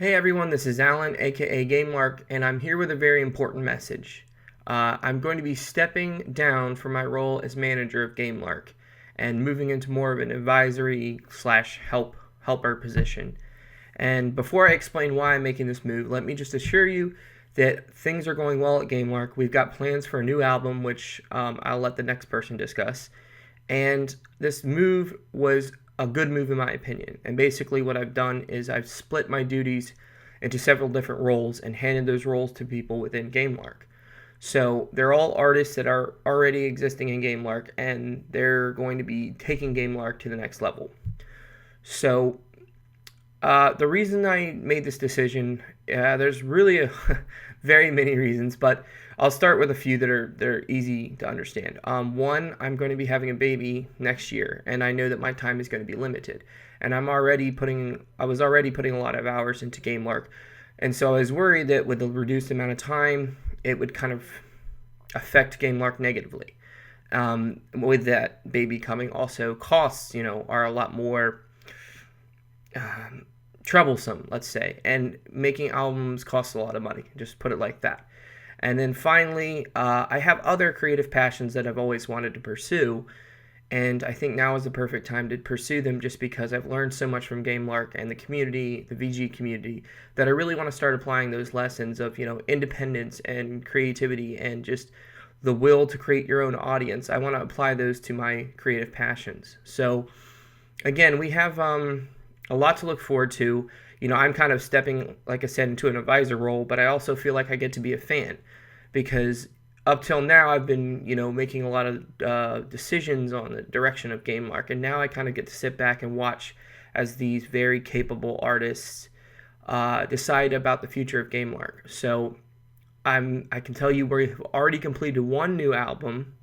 Hey everyone, this is Alan, aka Gamelark, and I'm here with a very important message. I'm going to be stepping down from my role as manager of Gamelark and moving into more of an advisory slash helper position. And before I explain why I'm making this move, let me just assure you that things are going well at Gamelark. We've got plans for a new album, which I'll let the next person discuss. And this move was a good move in my opinion. And basically what I've done is I've split my duties into several different roles and handed those roles to people within Gamelark. So they're all artists that are already existing in Gamelark, and they're going to be taking Gamelark to the next level. So the reason I made this decision, there's really very many reasons, but I'll start with a few that are easy to understand. One, I'm going to be having a baby next year, and I know that my time is going to be limited. And I was already putting a lot of hours into Gamelark, and so I was worried that with the reduced amount of time, it would kind of affect Gamelark negatively. With that baby coming, also costs, are a lot more troublesome, let's say, and making albums costs a lot of money. Just put it like that. And then finally, I have other creative passions that I've always wanted to pursue, and I think now is the perfect time to pursue them just because I've learned so much from Gamelark and the community, the VG community, that I really want to start applying those lessons of, independence and creativity and just the will to create your own audience. I want to apply those to my creative passions. So, again, we have a lot to look forward to. I'm kind of stepping, like I said, into an advisor role, but I also feel like I get to be a fan because up till now I've been, making a lot of decisions on the direction of Gamelark, and now I kind of get to sit back and watch as these very capable artists decide about the future of Gamelark. So I can tell you we've already completed one new album,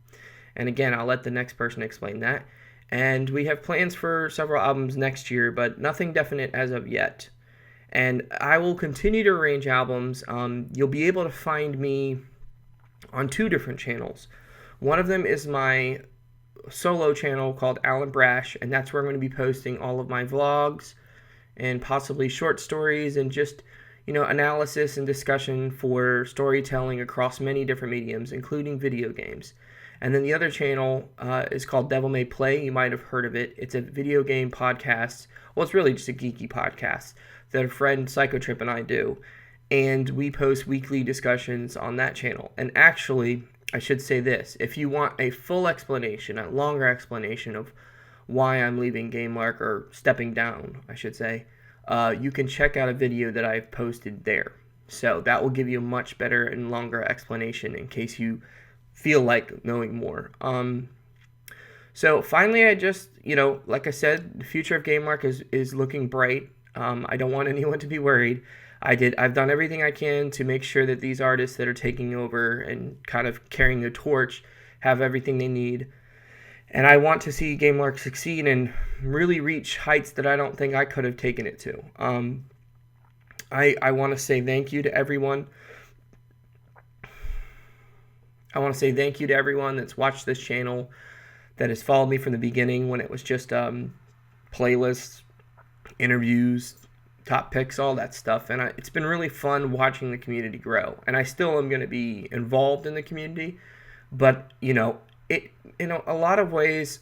and again, I'll let the next person explain that. And we have plans for several albums next year, but nothing definite as of yet. And I will continue to arrange albums. You'll be able to find me on two different channels. One of them is my solo channel called Alan Brash, and that's where I'm going to be posting all of my vlogs and possibly short stories and just, analysis and discussion for storytelling across many different mediums, including video games. And then the other channel is called Devil May Play. You might have heard of it. It's a video game podcast. Well, it's really just a geeky podcast that a friend Psychotrip and I do. And we post weekly discussions on that channel. And actually, I should say this. If you want a full explanation, a longer explanation of why I'm leaving Gamelark, or stepping down, I should say, you can check out a video that I've posted there. So that will give you a much better and longer explanation in case you feel like knowing more. So finally, I just, like I said, the future of Gamelark is looking bright. I don't want anyone to be worried. I've done everything I can to make sure that these artists that are taking over and kind of carrying the torch have everything they need. And I want to see Gamelark succeed and really reach heights that I don't think I could have taken it to. I want to say thank you to everyone. I want to say thank you to everyone that's watched this channel, that has followed me from the beginning when it was just playlists, interviews, top picks, all that stuff. And it's been really fun watching the community grow. And I still am going to be involved in the community. But, in a lot of ways,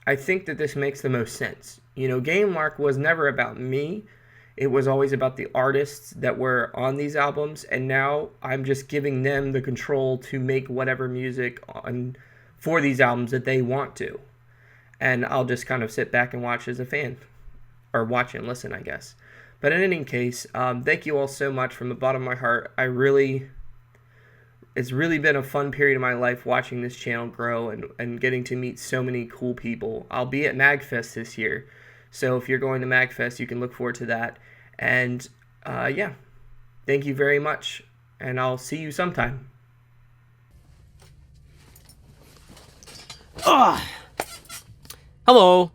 I think that this makes the most sense. Gamelark was never about me. It was always about the artists that were on these albums, and now I'm just giving them the control to make whatever music for these albums that they want to. And I'll just kind of sit back and watch as a fan. Or watch and listen, I guess. But in any case, thank you all so much from the bottom of my heart. It's really been a fun period of my life watching this channel grow and getting to meet so many cool people. I'll be at MagFest this year. So if you're going to MagFest, you can look forward to that. And thank you very much. And I'll see you sometime. Hello,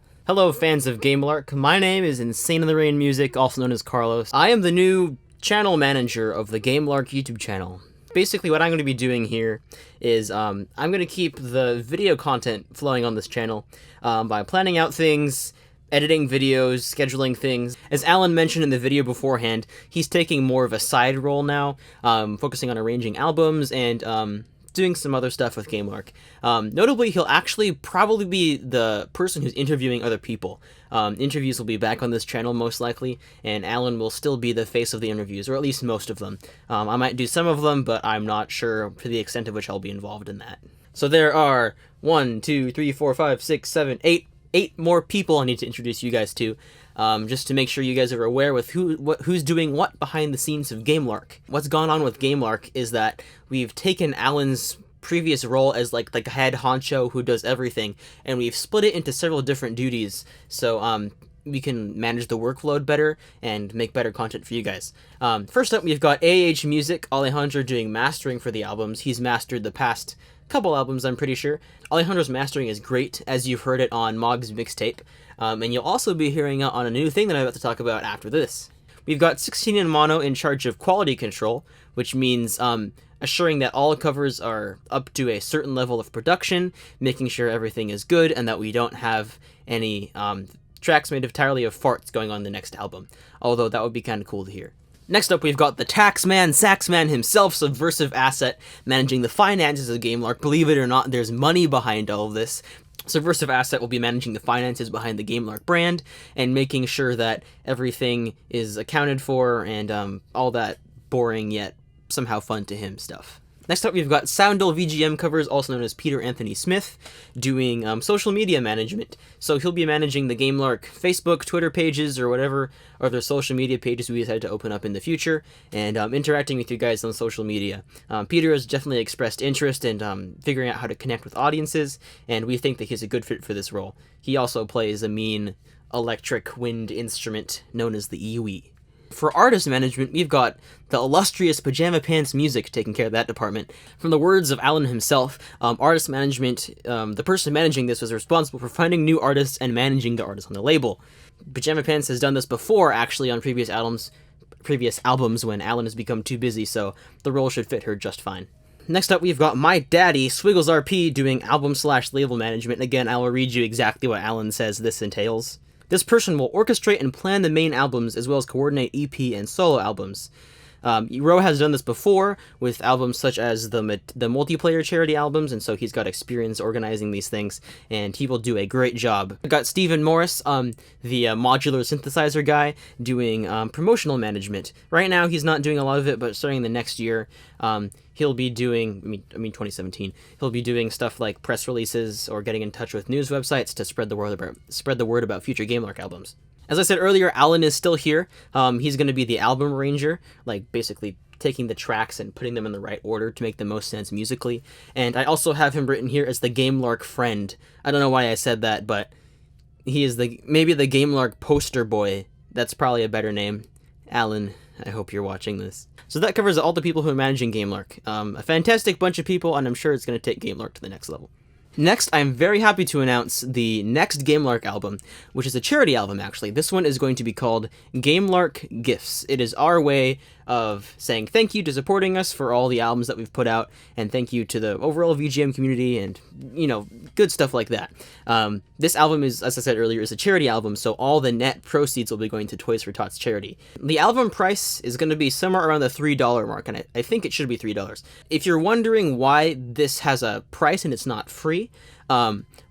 fans of Gamelark. My name is insaneintherainmusic, also known as Carlos. I am the new channel manager of the Gamelark YouTube channel. Basically, what I'm going to be doing here is I'm going to keep the video content flowing on this channel by planning out things, editing videos, scheduling things. As Alan mentioned in the video beforehand, he's taking more of a side role now, focusing on arranging albums and doing some other stuff with Gamelark. Notably, he'll actually probably be the person who's interviewing other people. Interviews will be back on this channel most likely, and Alan will still be the face of the interviews, or at least most of them. I might do some of them, but I'm not sure to the extent of which I'll be involved in that. So there are 1, 2, 3, 4, 5, 6, 7, 8 more people I need to introduce you guys to, just to make sure you guys are aware with who's doing what behind the scenes of Gamelark. What's gone on with Gamelark is that we've taken Alan's previous role as like the head honcho who does everything, and we've split it into several different duties, so we can manage the workload better and make better content for you guys. First up, we've got Music, Alejandro doing mastering for the albums. He's mastered the past couple albums, I'm pretty sure. Alejandro's mastering is great, as you've heard it on Mog's mixtape, and you'll also be hearing it on a new thing that I'm about to talk about after this. We've got 16inMono in charge of quality control, which means assuring that all covers are up to a certain level of production, making sure everything is good, and that we don't have any tracks made entirely of farts going on the next album, although that would be kind of cool to hear. Next up, we've got the Saxman himself, SubversiveAsset, managing the finances of Gamelark. Believe it or not, there's money behind all of this. SubversiveAsset will be managing the finances behind the Gamelark brand and making sure that everything is accounted for and all that boring yet somehow fun to him stuff. Next up, we've got Soundle VGM Covers, also known as Peter Anthony Smith, doing social media management. So he'll be managing the Gamelark Facebook, Twitter pages, or whatever other social media pages we decide to open up in the future, and interacting with you guys on social media. Peter has definitely expressed interest in figuring out how to connect with audiences, and we think that he's a good fit for this role. He also plays a mean electric wind instrument known as the EWE. For artist management, we've got the illustrious Pajama Pants Music taking care of that department. From the words of Alan himself, artist management, the person managing this was responsible for finding new artists and managing the artists on the label. Pajama Pants has done this before, actually, on previous albums when Alan has become too busy, so the role should fit her just fine. Next up, we've got my daddy, SwigglesRP, doing album/label management. Again, I will read you exactly what Alan says this entails. This person will orchestrate and plan the main albums, as well as coordinate EP and solo albums. Ro has done this before with albums such as the multiplayer charity albums, and so he's got experience organizing these things, and he will do a great job. We've got Stephen Morris, the modular synthesizer guy, doing promotional management. Right now, he's not doing a lot of it, but starting the next year, he'll be doing, 2017, he'll be doing stuff like press releases or getting in touch with news websites to spread the word about future Gamelark albums. As I said earlier, Alan is still here. He's going to be the album arranger, like basically taking the tracks and putting them in the right order to make the most sense musically. And I also have him written here as the Gamelark friend. I don't know why I said that, but he is maybe the Gamelark poster boy. That's probably a better name. Alan, I hope you're watching this. So that covers all the people who are managing Gamelark. A fantastic bunch of people, and I'm sure it's going to take Gamelark to the next level. Next, I'm very happy to announce the next Gamelark album, which is a charity album, actually. This one is going to be called Gamelark Gifts. It is our way of saying thank you to supporting us for all the albums that we've put out, and thank you to the overall VGM community, and, good stuff like that. This album is, as I said earlier, is a charity album, so all the net proceeds will be going to Toys for Tots charity. The album price is going to be somewhere around the $3 mark, and I think it should be $3. If you're wondering why this has a price and it's not free,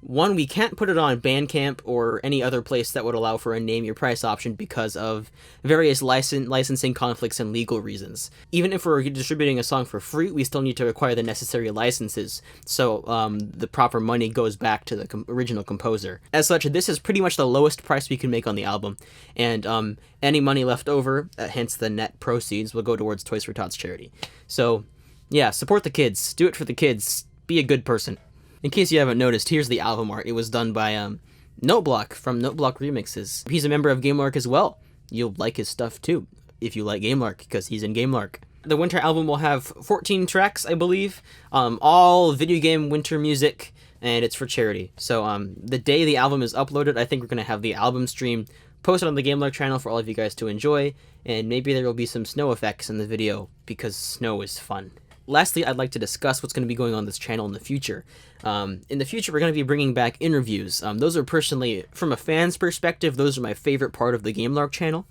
one, we can't put it on Bandcamp or any other place that would allow for a name your price option because of various licensing conflicts and legal reasons. Even if we're distributing a song for free, we still need to acquire the necessary licenses, so the proper money goes back to the original composer. As such, this is pretty much the lowest price we can make on the album, and any money left over, hence the net proceeds, will go towards Toys for Tots charity. So, yeah, support the kids. Do it for the kids. Be a good person. In case you haven't noticed, here's the album art. It was done by Noteblock from Noteblock Remixes. He's a member of Gamelark as well. You'll like his stuff too, if you like Gamelark, because he's in Gamelark. The winter album will have 14 tracks, I believe, all video game winter music, and it's for charity. So the day the album is uploaded, I think we're going to have the album stream posted on the Gamelark channel for all of you guys to enjoy, and maybe there will be some snow effects in the video, because snow is fun. Lastly, I'd like to discuss what's going to be going on this channel in the future. In the future, we're going to be bringing back interviews. Those are personally, from a fan's perspective, those are my favorite part of the Gamelark channel.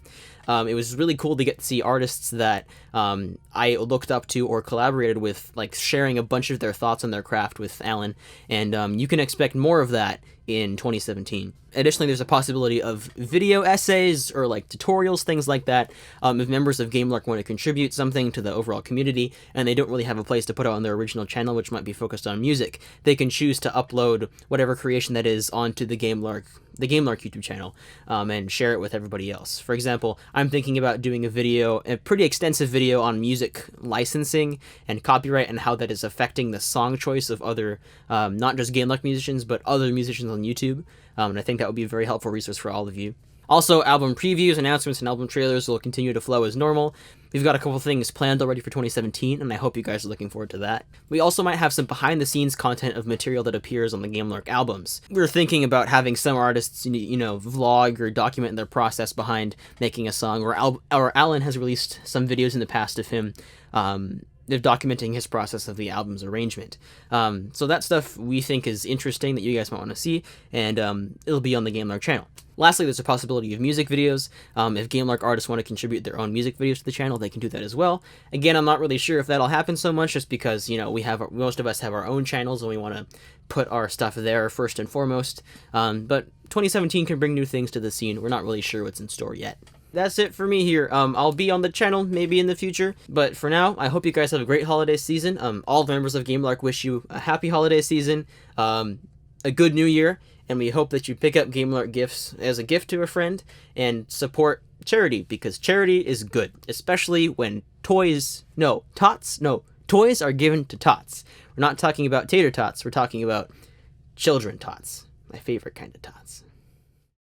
It was really cool to get to see artists that I looked up to or collaborated with, like sharing a bunch of their thoughts on their craft with Alan, and you can expect more of that in 2017. Additionally, there's a possibility of video essays or like tutorials, things like that. If members of Gamelark want to contribute something to the overall community and they don't really have a place to put it on their original channel, which might be focused on music, they can choose to upload whatever creation that is onto the Gamelark YouTube channel, and share it with everybody else. For example, I'm thinking about doing a pretty extensive video on music licensing and copyright and how that is affecting the song choice of other, not just Gamelark musicians, but other musicians on YouTube. And I think that would be a very helpful resource for all of you. Also, album previews, announcements, and album trailers will continue to flow as normal. We've got a couple things planned already for 2017, and I hope you guys are looking forward to that. We also might have some behind-the-scenes content of material that appears on the Gamelark albums. We're thinking about having some artists, vlog or document their process behind making a song, or Alan has released some videos in the past of him documenting his process of the album's arrangement. So that stuff we think is interesting that you guys might want to see, and it'll be on the Gamelark channel. Lastly, there's a possibility of music videos. If Gamelark artists want to contribute their own music videos to the channel, they can do that as well. Again, I'm not really sure if that'll happen so much, just because most of us have our own channels and we want to put our stuff there first and foremost. But 2017 can bring new things to the scene. We're not really sure what's in store yet. That's it for me here. I'll be on the channel maybe in the future, but for now, I hope you guys have a great holiday season. All the members of Gamelark wish you a happy holiday season, a good new year, and we hope that you pick up Gamelark Gifts as a gift to a friend and support charity, because charity is good, especially when toys are given to tots. We're not talking about tater tots, we're talking about children tots, my favorite kind of tots.